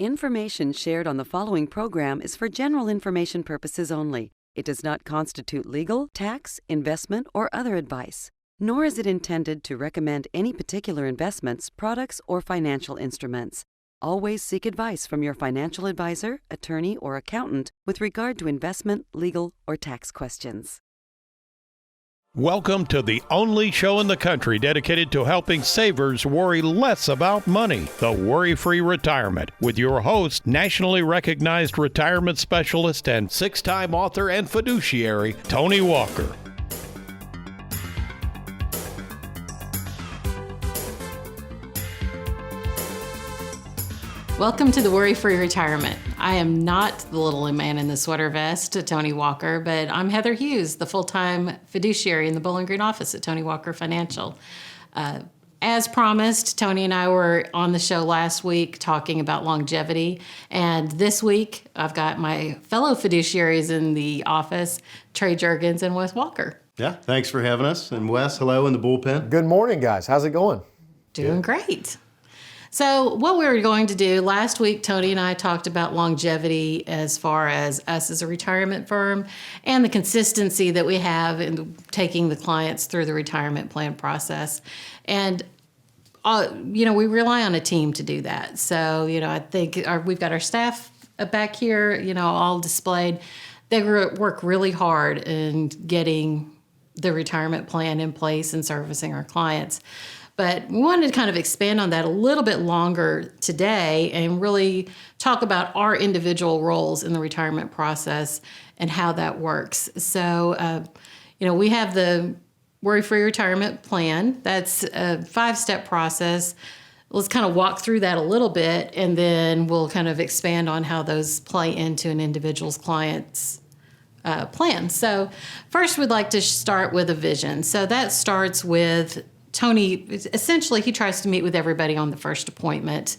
Information shared on the following program is for general information purposes only. It does not constitute legal, tax, investment, or other advice, nor is it intended to recommend any particular investments, products, or financial instruments. Always seek advice from your financial advisor, attorney, or accountant with regard to investment, legal, or tax questions. Welcome to the only show in the country dedicated to helping savers worry less about money, the Worry-Free Retirement, with your host, nationally recognized retirement specialist and six-time author and fiduciary, Tony Walker. Welcome to the Worry-Free Retirement. I am not the little man in the sweater vest, Tony Walker, but I'm Heather Hughes, the full-time fiduciary in the Bowling Green office at Tony Walker Financial. As promised, Tony and I were on the show last week talking about longevity, and this week I've got my fellow fiduciaries in the office, Trey Juergens and Wes Walker. Yeah, thanks for having us. And Wes, hello in the bullpen. Good morning, guys. How's it going? Doing great. So what we were going to do, last week, Tony and I talked about longevity as far as us as a retirement firm and the consistency that we have in taking the clients through the retirement plan process. And, we rely on a team to do that. So, I think we've got our staff back here, all displayed. They work really hard in getting the retirement plan in place and servicing our clients. But we wanted to kind of expand on that a little bit longer today and really talk about our individual roles in the retirement process and how that works. So, we have the Worry-Free Retirement Plan. That's a 5-step process. Let's kind of walk through that a little bit, and then we'll kind of expand on how those play into an individual's client's plan. So first, we'd like to start with a vision. So that starts with Tony. Essentially, he tries to meet with everybody on the first appointment.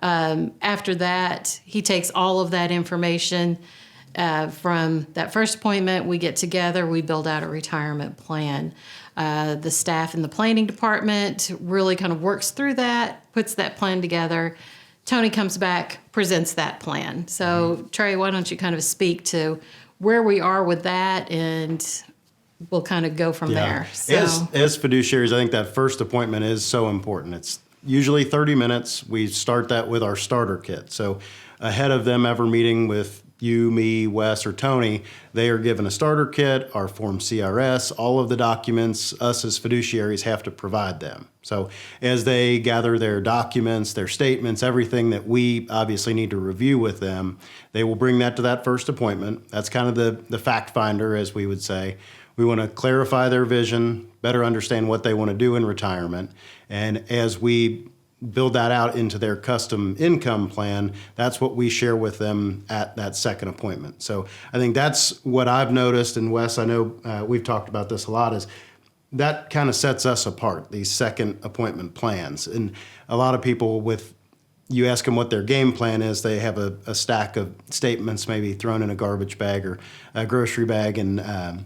After that, he takes all of that information from that first appointment. We get together, we build out a retirement plan. The staff in the planning department really kind of works through that, puts that plan together. Tony comes back, presents that plan. So, Trey, why don't you kind of speak to where we are with that, and we'll kind of go from there. So. As fiduciaries, I think that first appointment is so important. It's usually 30 minutes. We start that with our starter kit. So ahead of them ever meeting with you, me, Wes, or Tony, they are given a starter kit, our Form CRS, all of the documents us as fiduciaries have to provide them. So as they gather their documents, their statements, everything that we obviously need to review with them, they will bring that to that first appointment. That's kind of the fact finder, as we would say. We want to clarify their vision, better understand what they want to do in retirement. And as we build that out into their custom income plan, that's what we share with them at that second appointment. So I think that's what I've noticed, and Wes, I know we've talked about this a lot, is that kind of sets us apart, these second appointment plans. And a lot of people, you ask them what their game plan is, they have a stack of statements maybe thrown in a garbage bag or a grocery bag, and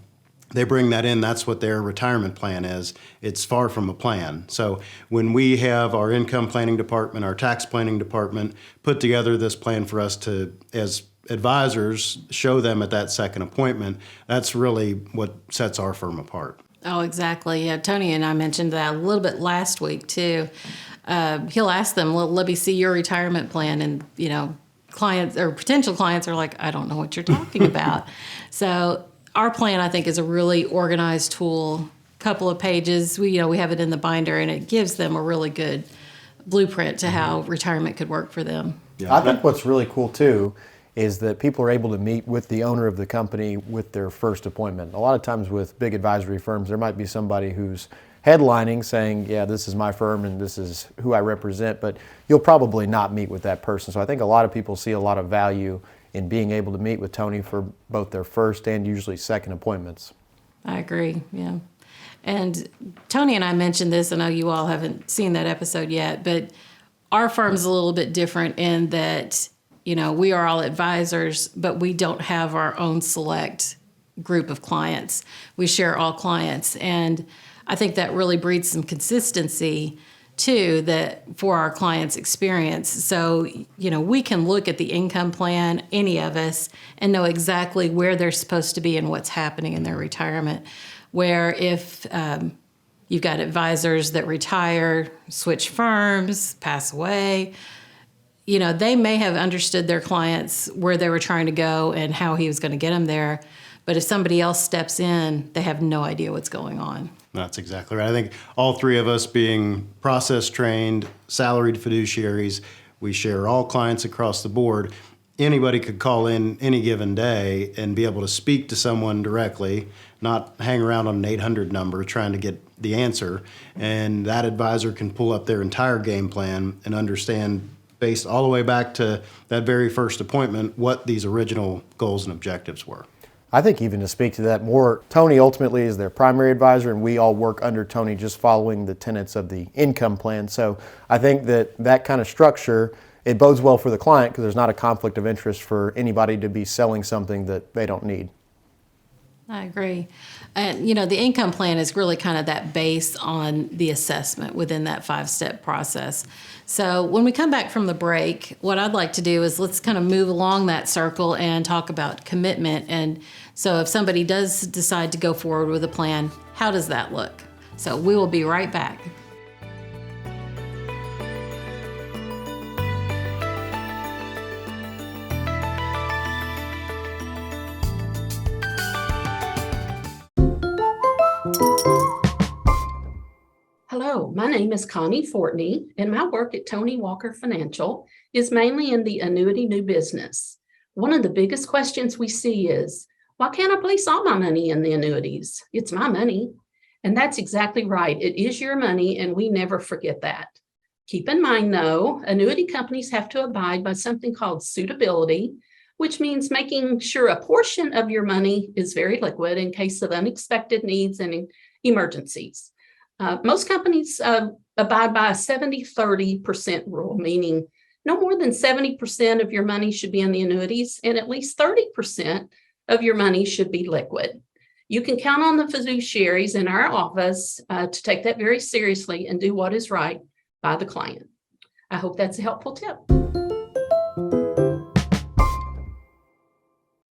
they bring that in. That's what their retirement plan is. It's far from a plan. So when we have our income planning department, our tax planning department put together this plan for us to, as advisors, show them at that second appointment, that's really what sets our firm apart. Oh, exactly. Yeah, Tony and I mentioned that a little bit last week too. He'll ask them, well, let me see your retirement plan. And, clients or potential clients are like, I don't know what you're talking about. So our plan, I think, is a really organized tool, couple of pages. We have it in the binder, and it gives them a really good blueprint to how retirement could work for them. Yeah. I think what's really cool, too, is that people are able to meet with the owner of the company with their first appointment. A lot of times with big advisory firms, there might be somebody who's headlining saying, yeah, this is my firm and this is who I represent, but you'll probably not meet with that person. So I think a lot of people see a lot of value in being able to meet with Tony for both their first and usually second appointments. I agree, yeah. And Tony and I mentioned this, I know you all haven't seen that episode yet, but our firm's a little bit different in that, we are all advisors, but we don't have our own select group of clients. We share all clients, and I think that really breeds some consistency too, that for our clients' experience. So, we can look at the income plan, any of us, and know exactly where they're supposed to be and what's happening in their retirement. Where if you've got advisors that retire, switch firms, pass away, they may have understood their clients where they were trying to go and how he was going to get them there. But if somebody else steps in, they have no idea what's going on. That's exactly right. I think all three of us being process trained, salaried fiduciaries, we share all clients across the board. Anybody could call in any given day and be able to speak to someone directly, not hang around on an 800 number trying to get the answer. And that advisor can pull up their entire game plan and understand, based all the way back to that very first appointment, what these original goals and objectives were. I think even to speak to that more, Tony ultimately is their primary advisor, and we all work under Tony just following the tenets of the income plan. So I think that kind of structure, it bodes well for the client because there's not a conflict of interest for anybody to be selling something that they don't need. I agree. And, the income plan is really kind of that base on the assessment within that 5-step process. So when we come back from the break, what I'd like to do is let's kind of move along that circle and talk about commitment. And so if somebody does decide to go forward with a plan, how does that look? So we will be right back. Hello, my name is Connie Fortney, and my work at Tony Walker Financial is mainly in the annuity new business. One of the biggest questions we see is, why can't I place all my money in the annuities? It's my money. And that's exactly right. It is your money, and we never forget that. Keep in mind, though, annuity companies have to abide by something called suitability, which means making sure a portion of your money is very liquid in case of unexpected needs and emergencies. Most companies abide by a 70-30% rule, meaning no more than 70% of your money should be in the annuities and at least 30% of your money should be liquid. You can count on the fiduciaries in our office to take that very seriously and do what is right by the client. I hope that's a helpful tip.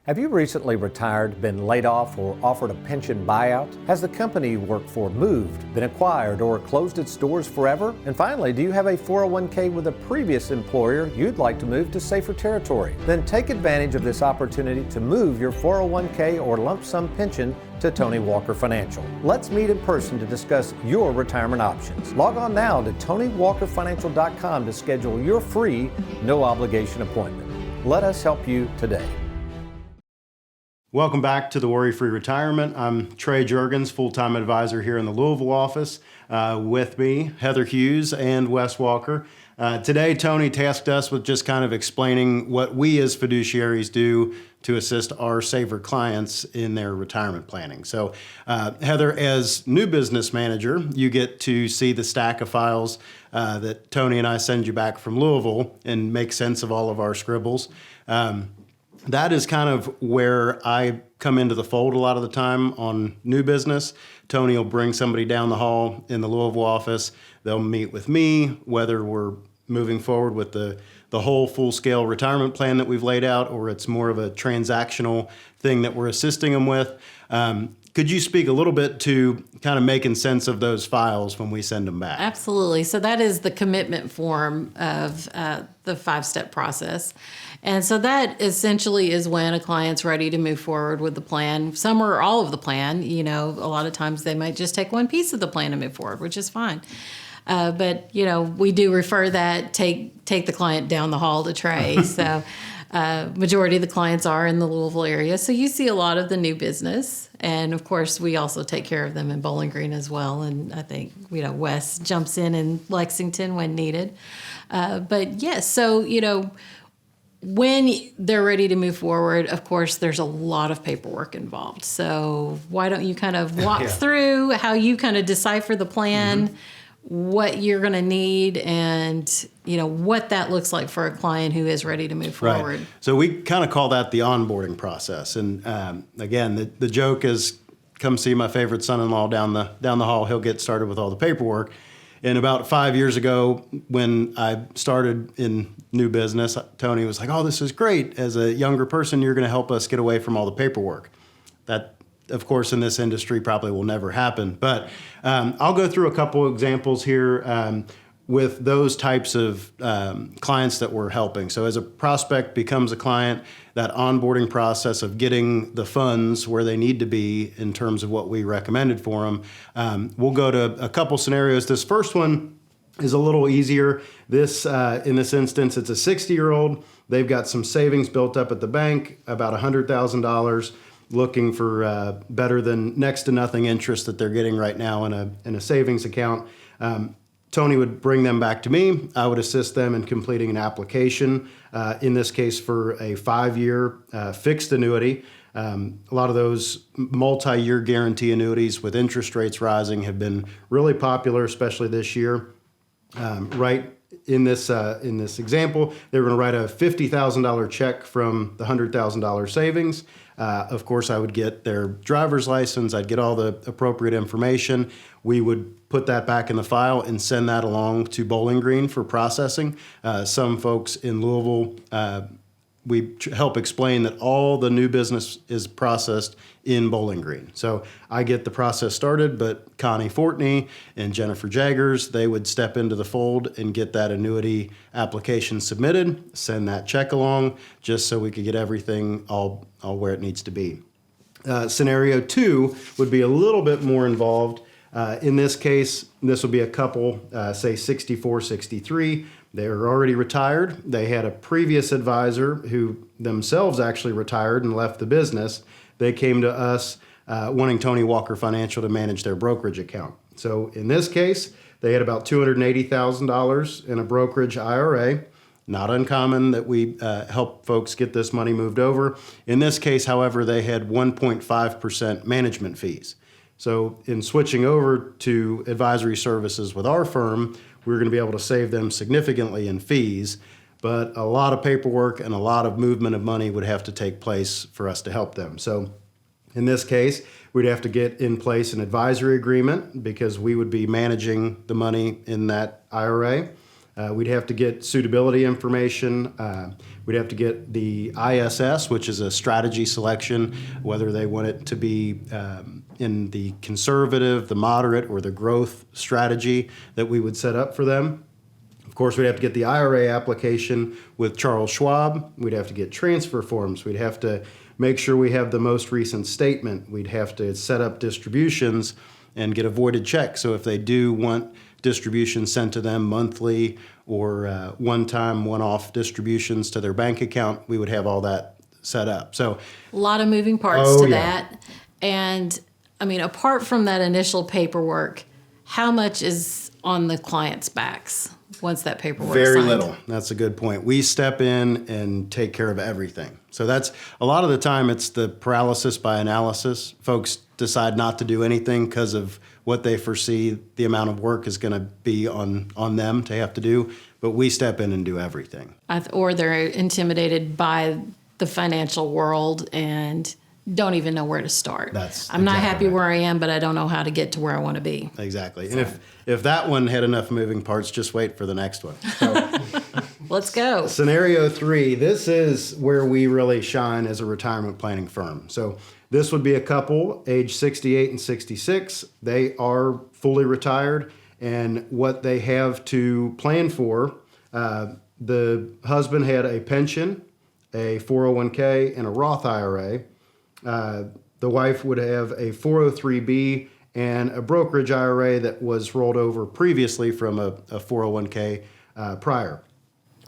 Have you recently retired, been laid off, or offered a pension buyout? Has the company you work for moved, been acquired, or closed its doors forever? And finally, do you have a 401k with a previous employer you'd like to move to safer territory? Then take advantage of this opportunity to move your 401k or lump sum pension to Tony Walker Financial. Let's meet in person to discuss your retirement options. Log on now to TonyWalkerFinancial.com to schedule your free, no obligation appointment. Let us help you today. Welcome back to the WorryFree Retirement. I'm Trey Juergens, full-time advisor here in the Louisville office. With me, Heather Hughes and Wes Walker. Today, Tony tasked us with just kind of explaining what we as fiduciaries do to assist our saver clients in their retirement planning. So, Heather, as new business manager, you get to see the stack of files that Tony and I send you back from Louisville and make sense of all of our scribbles. That is kind of where I come into the fold a lot of the time on new business. Tony will bring somebody down the hall in the Louisville office. They'll meet with me, whether we're moving forward with the whole full-scale retirement plan that we've laid out, or it's more of a transactional thing that we're assisting them with. Could you speak a little bit to kind of making sense of those files when we send them back? Absolutely. So that is the commitment form of the 5-step process. And so that essentially is when a client's ready to move forward with the plan. Some or all of the plan. A lot of times they might just take one piece of the plan and move forward, which is fine. But we do refer that, take the client down the hall to Trey. So majority of the clients are in the Louisville area. So you see a lot of the new business. And of course, we also take care of them in Bowling Green as well. And I think, Wes jumps in Lexington when needed. But yes, so, when they're ready to move forward, of course, there's a lot of paperwork involved. So why don't you kind of walk through how you kind of decipher the plan, what you're going to need, and what that looks like for a client who is ready to move forward. Right. So we kind of call that the onboarding process. And again, the joke is, come see my favorite son-in-law down the hall. He'll get started with all the paperwork. And about 5 years ago, when I started in new business, Tony was like, "Oh, this is great. As a younger person, you're going to help us get away from all the paperwork." That, of course, in this industry probably will never happen. But I'll go through a couple examples here with those types of clients that we're helping. So as a prospect becomes a client, that onboarding process of getting the funds where they need to be in terms of what we recommended for them, we'll go to a couple scenarios. This first one is a little easier. This, in this instance, it's a 60-year-old. They've got some savings built up at the bank, about $100,000, looking for better than next to nothing interest that they're getting right now in a savings account. Tony would bring them back to me. I would assist them in completing an application, in this case for a 5-year fixed annuity. A lot of those multi-year guarantee annuities with interest rates rising have been really popular, especially this year. Right in this example, they were going to write a $50,000 check from the $100,000 savings. Of course, I would get their driver's license. I'd get all the appropriate information. We would put that back in the file and send that along to Bowling Green for processing. Some folks in Louisville, we help explain that all the new business is processed in Bowling Green. So I get the process started, but Connie Fortney and Jennifer Jaggers, they would step into the fold and get that annuity application submitted, send that check along, just so we could get everything all where it needs to be. Scenario 2 would be a little bit more involved. In this case, this would be a couple, say 64, 63. They were already retired. They had a previous advisor who themselves actually retired and left the business. They came to us wanting Tony Walker Financial to manage their brokerage account. So in this case, they had about $280,000 in a brokerage IRA. Not uncommon that we help folks get this money moved over. In this case, however, they had 1.5% management fees. So in switching over to advisory services with our firm, we're going to be able to save them significantly in fees, but a lot of paperwork and a lot of movement of money would have to take place for us to help them. So in this case, we'd have to get in place an advisory agreement because we would be managing the money in that IRA. We'd have to get suitability information. We'd have to get the ISS, which is a strategy selection, whether they want it to be in the conservative, the moderate, or the growth strategy that we would set up for them. Of course, we'd have to get the IRA application with Charles Schwab. We'd have to get transfer forms. We'd have to make sure we have the most recent statement. We'd have to set up distributions and get a voided check. So if they do want distributions sent to them monthly or one-time, one-off distributions to their bank account, we would have all that set up. So a lot of moving parts to that. And I mean, apart from that initial paperwork, how much is on the client's backs once that paperwork is very signed? little. That's a good point. We step in and take care of everything. So that's a lot of the time it's the paralysis by analysis. Folks decide not to do anything because of what they foresee the amount of work is going to be on them to have to do. But we step in and do everything. Or they're intimidated by the financial world and don't even know where to start. I'm not happy where I am, but I don't know how to get to where I want to be. Exactly. And if that one had enough moving parts, just wait for the next one. So, let's go. Scenario 3, this is where we really shine as a retirement planning firm. So this would be a couple, age 68 and 66. They are fully retired, and what they have to plan for, the husband had a pension, a 401k, and a Roth IRA. The wife would have a 403b and a brokerage IRA that was rolled over previously from a 401k prior.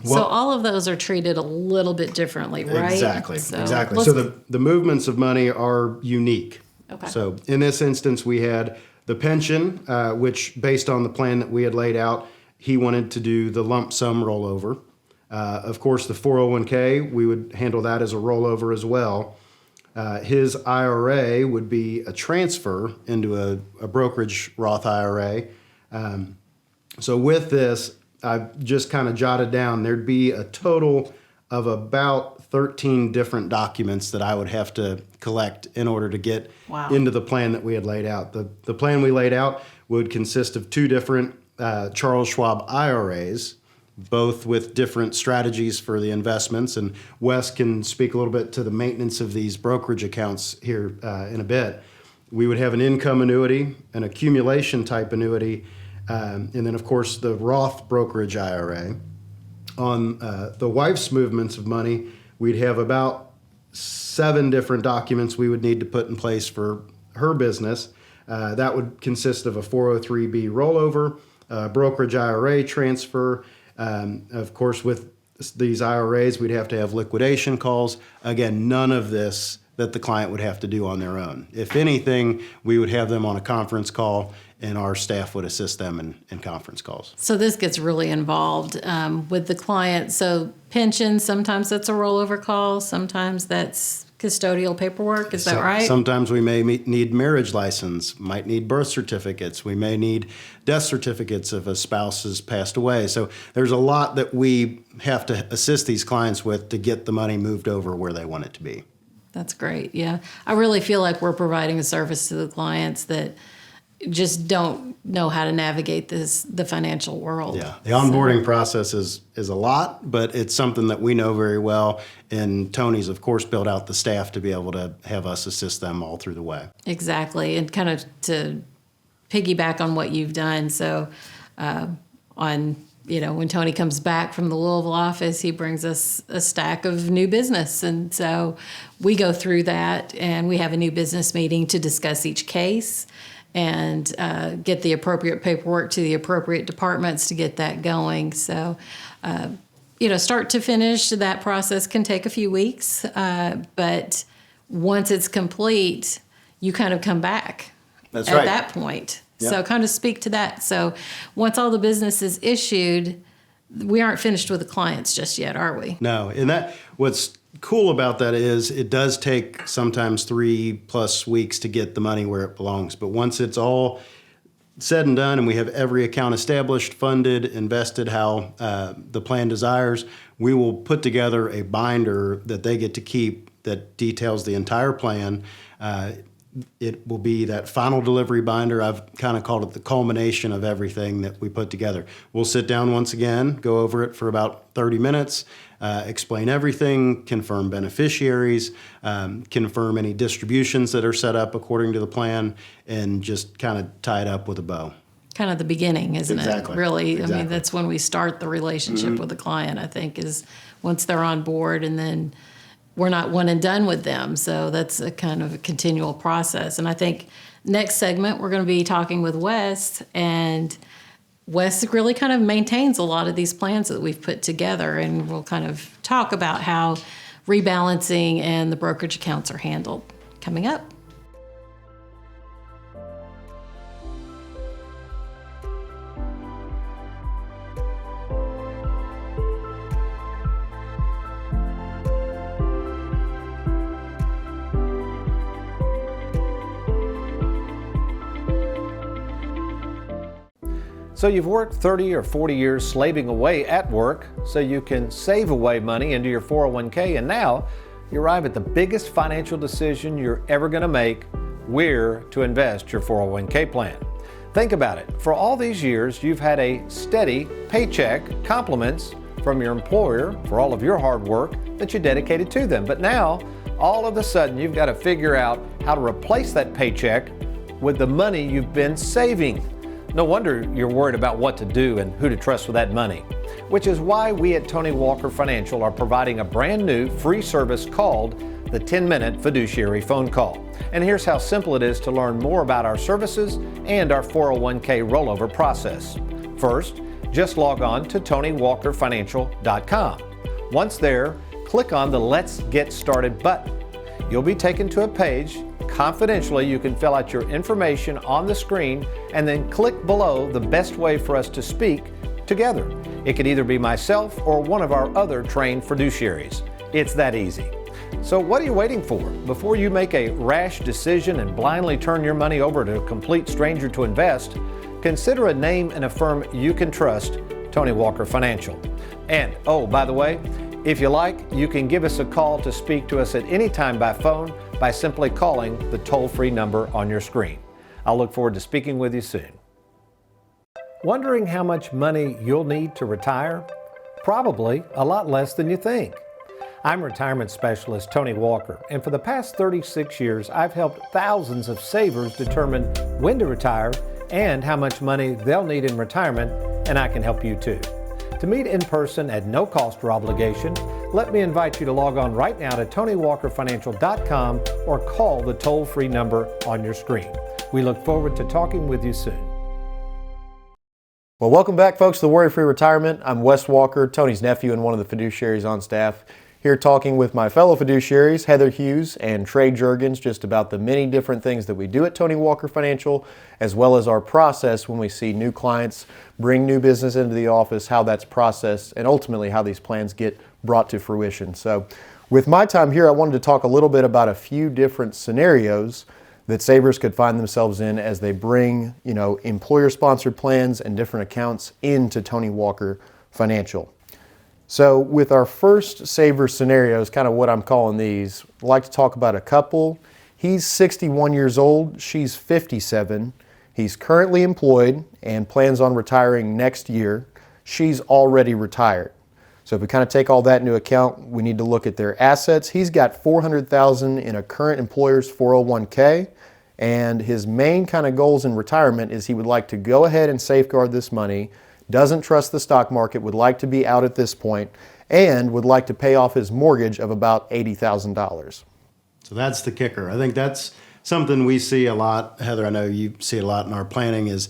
So all of those are treated a little bit differently, right? Exactly. So the movements of money are unique. Okay. So in this instance, we had the pension, which based on the plan that we had laid out, he wanted to do the lump sum rollover. Of course, the 401k, we would handle that as a rollover as well. His IRA would be a transfer into a brokerage Roth IRA. So with this, I've just kind of jotted down, there'd be a total of about 13 different documents that I would have to collect in order to get into the plan that we had laid out. The plan we laid out would consist of 2 different Charles Schwab IRAs, both with different strategies for the investments. And Wes can speak a little bit to the maintenance of these brokerage accounts here in a bit. We would have an income annuity, an accumulation type annuity, and then, of course, the Roth brokerage IRA. On the wife's movements of money, we'd have about 7 different documents we would need to put in place for her business. That would consist of a 403B rollover, brokerage IRA transfer. Of course, with these IRAs, we'd have to have liquidation calls. Again, none of this that the client would have to do on their own. If anything, we would have them on a conference call, and our staff would assist them in conference calls. So this gets really involved with the client. So pensions, sometimes that's a rollover call, sometimes that's custodial paperwork. Is that right? Sometimes we may need marriage license, might need birth certificates. We may need death certificates if a spouse has passed away. So there's a lot that we have to assist these clients with to get the money moved over where they want it to be. That's great. Yeah. I really feel like we're providing a service to the clients that just don't know how to navigate the financial world. Yeah, the onboarding process is a lot, but it's something that we know very well. And Tony's, of course, built out the staff to be able to have us assist them all through the way. Exactly, and kind of to piggyback on what you've done. So, when Tony comes back from the Louisville office, he brings us a stack of new business, and so we go through that, and we have a new business meeting to discuss each case and get the appropriate paperwork to the appropriate departments to get that going. So, start to finish, that process can take a few weeks, but once it's complete, you kind of come back That's at right. that point. Yep. So kind of speak to that. So once all the business is issued, we aren't finished with the clients just yet, are we? No, and what's cool about that is it does take sometimes 3+ weeks to get the money where it belongs. But once it's all said and done and we have every account established, funded, invested how the plan desires, we will put together a binder that they get to keep that details the entire plan. It will be that final delivery binder. I've kind of called it the culmination of everything that we put together. We'll sit down once again, go over it for about 30 minutes, explain everything, confirm beneficiaries, confirm any distributions that are set up according to the plan, and just kind of tie it up with a bow. Kind of the beginning, isn't Exactly. it? Really, Exactly. I mean, that's when we start the relationship with the client, I think, is once they're on board, and then we're not one and done with them. So that's a kind of a continual process. And I think next segment, we're going to be talking with Wes, and Wes really kind of maintains a lot of these plans that we've put together, and we'll kind of talk about how rebalancing and the brokerage accounts are handled coming up. So you've worked 30 or 40 years slaving away at work so you can save away money into your 401k, and now you arrive at the biggest financial decision you're ever going to make: where to invest your 401k plan. Think about it. For all these years, you've had a steady paycheck, compliments from your employer for all of your hard work that you dedicated to them. But now, all of a sudden, you've got to figure out how to replace that paycheck with the money you've been saving. No wonder you're worried about what to do and who to trust with that money, which is why we at Tony Walker Financial are providing a brand new free service called the 10-Minute Fiduciary Phone Call. And here's how simple it is to learn more about our services and our 401k rollover process. First, just log on to TonyWalkerFinancial.com. Once there, click on the Let's Get Started button. You'll be taken to a page. Confidentially, you can fill out your information on the screen and then click below the best way for us to speak together. It could either be myself or one of our other trained fiduciaries. It's that easy. So what are you waiting for? Before you make a rash decision and blindly turn your money over to a complete stranger to invest, consider a name and a firm you can trust, Tony Walker Financial. And, oh, by the way, if you like, you can give us a call to speak to us at any time by phone by simply calling the toll-free number on your screen. I'll look forward to speaking with you soon. Wondering how much money you'll need to retire? Probably a lot less than you think. I'm retirement specialist Tony Walker, and for the past 36 years, I've helped thousands of savers determine when to retire and how much money they'll need in retirement, and I can help you too. To meet in person at no cost or obligation, let me invite you to log on right now to TonyWalkerFinancial.com or call the toll-free number on your screen. We look forward to talking with you soon. Well, welcome back, folks, to the WorryFree Retirement. I'm Wes Walker, Tony's nephew and one of the fiduciaries on staff, here talking with my fellow fiduciaries, Heather Hughes and Trey Juergens, just about the many different things that we do at Tony Walker Financial, as well as our process when we see new clients bring new business into the office, how that's processed, and ultimately how these plans get brought to fruition. So with my time here, I wanted to talk a little bit about a few different scenarios that savers could find themselves in as they bring, employer-sponsored plans and different accounts into Tony Walker Financial. So with our first saver scenarios, kind of what I'm calling these, I'd like to talk about a couple. He's 61 years old, she's 57. He's currently employed and plans on retiring next year. She's already retired. So if we kind of take all that into account, we need to look at their assets. He's got $400,000 in a current employer's 401k, and his main kind of goals in retirement is he would like to go ahead and safeguard this money, doesn't trust the stock market, would like to be out at this point, and would like to pay off his mortgage of about $80,000. So that's the kicker. I think that's something we see a lot. Heather, I know you see it a lot in our planning, is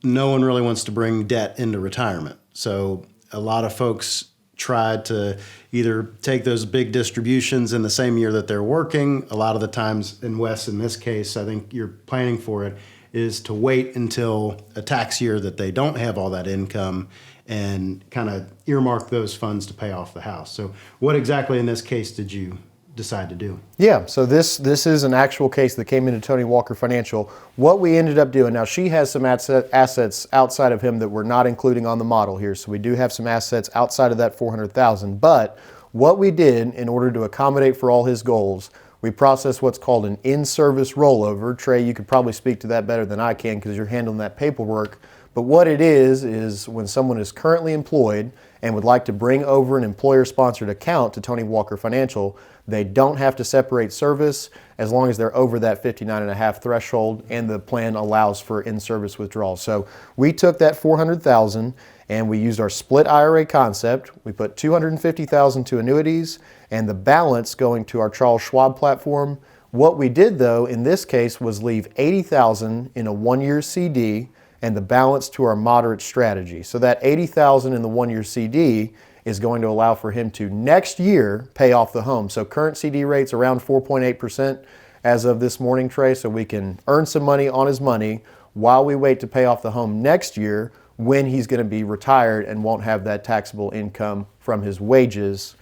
no one really wants to bring debt into retirement. So a lot of folks tried to either take those big distributions in the same year that they're working. A lot of the times, in Wes, in this case, I think you're planning for it, is to wait until a tax year that they don't have all that income and kind of earmark those funds to pay off the house. So what exactly in this case did you decide to do? Yeah, so this is an actual case that came into Tony Walker Financial. What we ended up doing, now she has some assets outside of him that we're not including on the model here, so we do have some assets outside of that $400,000, but what we did in order to accommodate for all his goals, we processed what's called an in-service rollover. Trey, you could probably speak to that better than I can because you're handling that paperwork. But what it is when someone is currently employed and would like to bring over an employer-sponsored account to Tony Walker Financial, they don't have to separate service as long as they're over that 59.5 threshold, and the plan allows for in-service withdrawals. So we took that $400,000 and we used our split IRA concept. We put $250,000 to annuities and the balance going to our Charles Schwab platform. What we did though in this case was leave $80,000 in a one-year CD and the balance to our moderate strategy. So that $80,000 in the one-year CD is going to allow for him to next year pay off the home. So current CD rate's around 4.8% as of this morning, Trey, so we can earn some money on his money while we wait to pay off the home next year when he's going to be retired and won't have that taxable income from his wages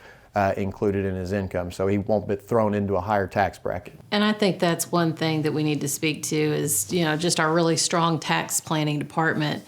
included in his income. So he won't be thrown into a higher tax bracket. And I think that's one thing that we need to speak to is, just our really strong tax planning department.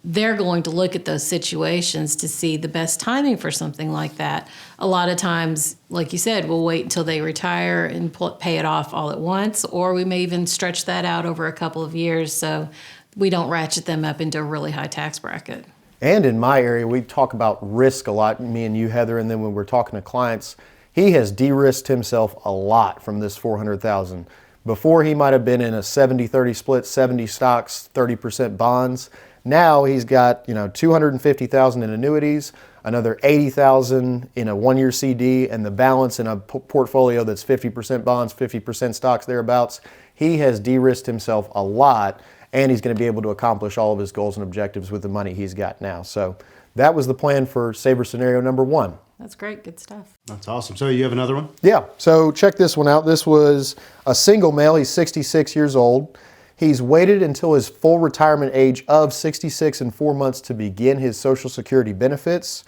They're going to look at those situations to see the best timing for something like that. A lot of times, like you said, we'll wait until they retire and pay it off all at once, or we may even stretch that out over a couple of years so we don't ratchet them up into a really high tax bracket. And in my area, we talk about risk a lot, me and you, Heather, and then when we're talking to clients, he has de-risked himself a lot from this $400,000. Before, he might have been in a 70-30 split, 70 stocks, 30% bonds. Now he's got $250,000 in annuities, another $80,000 in a one-year CD, and the balance in a portfolio that's 50% bonds, 50% stocks, thereabouts. He has de-risked himself a lot, and he's going to be able to accomplish all of his goals and objectives with the money he's got now. So that was the plan for saver scenario number one. That's great. Good stuff. That's awesome. So you have another one? Yeah. So check this one out. This was a single male. He's 66 years old. He's waited until his full retirement age of 66 and 4 months to begin his Social Security benefits.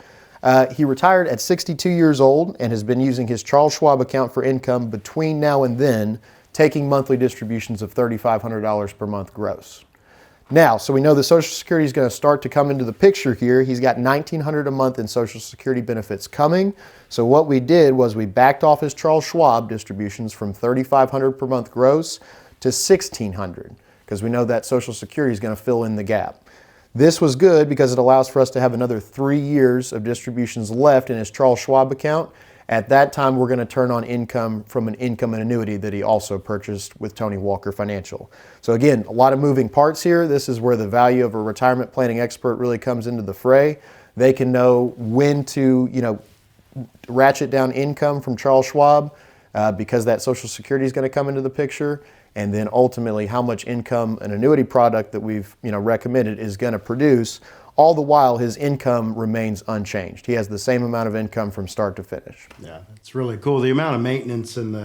He retired at 62 years old and has been using his Charles Schwab account for income between now and then, taking monthly distributions of $3,500 per month gross. Now, so we know the Social Security is going to start to come into the picture here. He's got $1,900 a month in Social Security benefits coming. So what we did was we backed off his Charles Schwab distributions from $3,500 per month gross to $1,600, because we know that Social Security is going to fill in the gap. This was good because it allows for us to have another 3 years of distributions left in his Charles Schwab account. At that time, we're going to turn on income from an income and annuity that he also purchased with Tony Walker Financial. So again, a lot of moving parts here. This is where the value of a retirement planning expert really comes into the fray. They can know when to, ratchet down income from Charles Schwab because that Social Security is going to come into the picture, and then ultimately how much income an annuity product that we've recommended is going to produce. All the while, his income remains unchanged. He has the same amount of income from start to finish. Yeah, it's really cool. The amount of maintenance and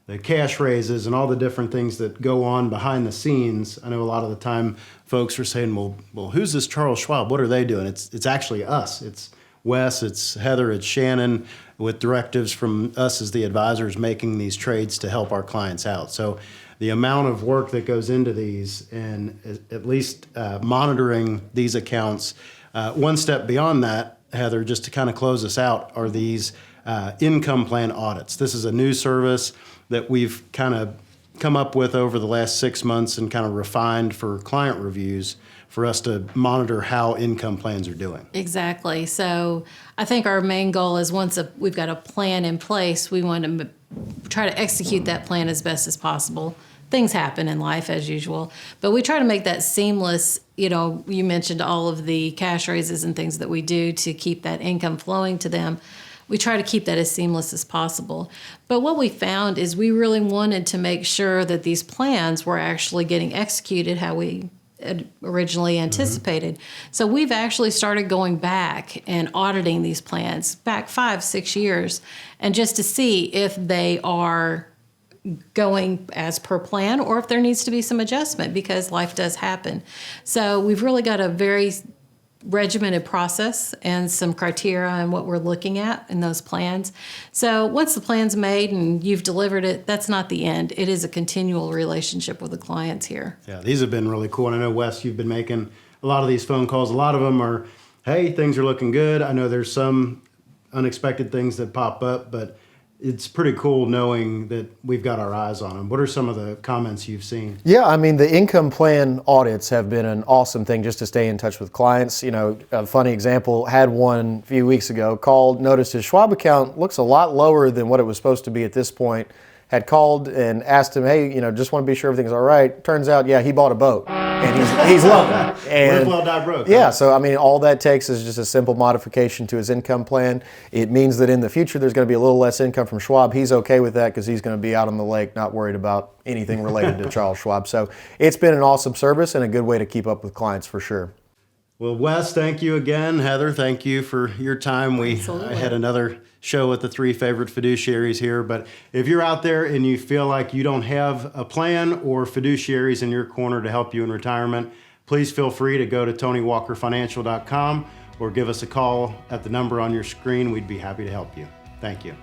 the cash raises and all the different things that go on behind the scenes. I know a lot of the time folks are saying, well, who's this Charles Schwab? What are they doing? It's actually us. It's Wes, it's Heather, it's Shannon, with directives from us as the advisors making these trades to help our clients out. So the amount of work that goes into these and at least monitoring these accounts. One step beyond that, Heather, just to kind of close us out, are these income plan audits. This is a new service that we've kind of come up with over the last 6 months and kind of refined for client reviews for us to monitor how income plans are doing. Exactly. So I think our main goal is once we've got a plan in place, we want to try to execute that plan as best as possible. Things happen in life as usual, but we try to make that seamless. You mentioned all of the cash raises and things that we do to keep that income flowing to them. We try to keep that as seamless as possible. But what we found is we really wanted to make sure that these plans were actually getting executed how we had originally anticipated. So we've actually started going back and auditing these plans back 5-6 years, and just to see if they are going as per plan or if there needs to be some adjustment, because life does happen. So we've really got a very regimented process and some criteria and what we're looking at in those plans. So once the plan's made and you've delivered it, that's not the end. It is a continual relationship with the clients here. Yeah, these have been really cool. And I know, Wes, you've been making a lot of these phone calls. A lot of them are, hey, things are looking good. I know there's some unexpected things that pop up, but it's pretty cool knowing that we've got our eyes on them. What are some of the comments you've seen? Yeah, I mean, the income plan audits have been an awesome thing just to stay in touch with clients. A funny example, had one a few weeks ago, called, noticed his Schwab account looks a lot lower than what it was supposed to be at this point. Had called and asked him, hey, just want to be sure everything's all right. Turns out, yeah, he bought a boat, and he's loving it. And Live well, die broke. yeah, huh? so I mean, all that takes is just a simple modification to his income plan. It means that in the future, there's going to be a little less income from Schwab. He's okay with that because he's going to be out on the lake, not worried about anything related to Charles Schwab. So it's been an awesome service and a good way to keep up with clients for sure. Well, Wes, thank you again. Heather, thank you for your time. Absolutely. I had another show with the 3 favorite fiduciaries here, but if you're out there and you feel like you don't have a plan or fiduciaries in your corner to help you in retirement, please feel free to go to TonyWalkerFinancial.com or give us a call at the number on your screen. We'd be happy to help you. Thank you.